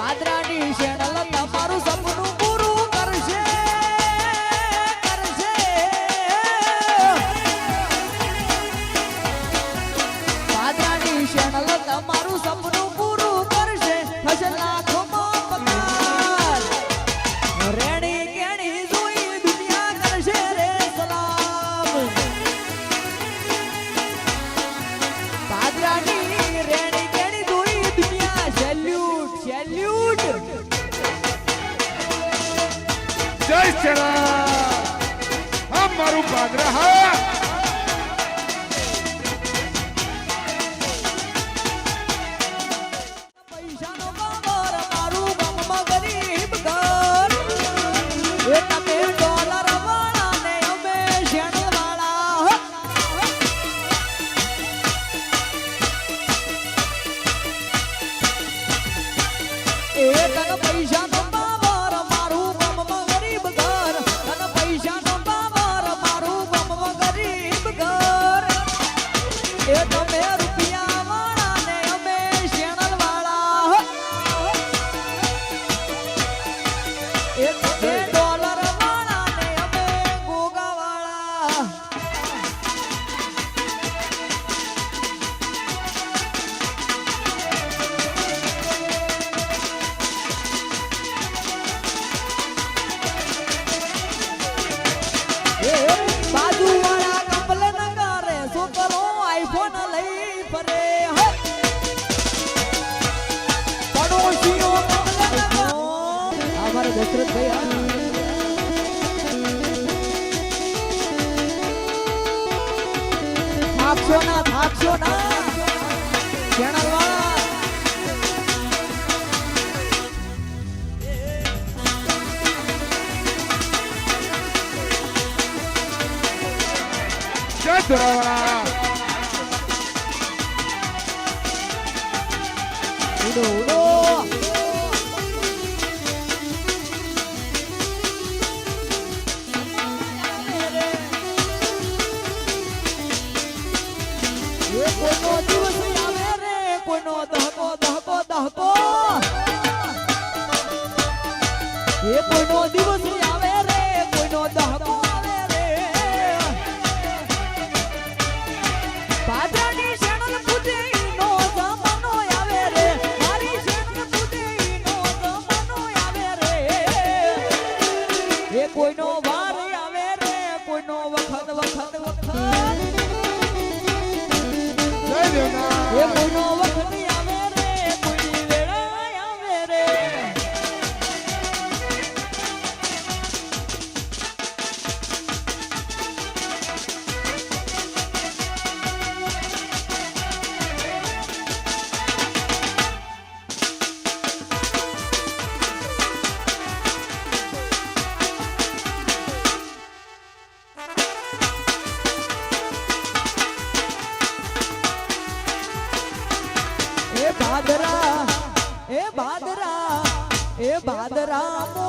પાદરાની શેણલ તમારું સપનું પૂરું કરશે કરશે પાદરાની શેણલ તમારું સપનું પૂરું કરશે થશે લાખોમાં પગાર રેણી કેણી જોઈ દુનિયા કરશે રે સલામ પાદરાની રેણી કેણી જોઈ દુનિયા સેલ્યુટ સેલ્યુટ જય શ્રી રામ અમારું પાદરા હા પૈસાનો બાબર મારું ગામમાં ગરીબ ઘર એ તમે ડોલર વાળા ને અમે શેણ વાળા એ તને પૈસાનો બાબર મારું ગામમાં ગરીબ ઘર તને પૈસાનો બાબર મારું ગામમાં ગરીબ ઘર એ તમે રૂપિયા વાળા ને અમે શેણલ વાળા એ તમે ડોલર વાળા ને અમે ગોગા વાળા બાજુ વાળા કપલ નગારે છોકરો આઈફોન લઈ ફરે પડોશીઓ કપલ અમારે દશરથભાઈ થાકશો ના ચેનલ વાળા જય ધોરાવાળા ઉડો ઉડો એ કોઈનો દિવસ આવે રે કોઈનો દહકો દહકો દહકો એ કોઈનો દિવસ આવે રે કોઈનો દહકો આવે રે પાદરાની શેણલ પૂજે નો જમાનો આવે રે મારી શેણલ પૂજે નો જમાનો આવે રે એ કોઈનો વાર આવે રે કોઈનો વખત વખત વખત જય દેવના એ કોઈનો વખત આવે રે કોઈની વેળા આવે રે એ બાદરા એ બાદરા એ બાદરા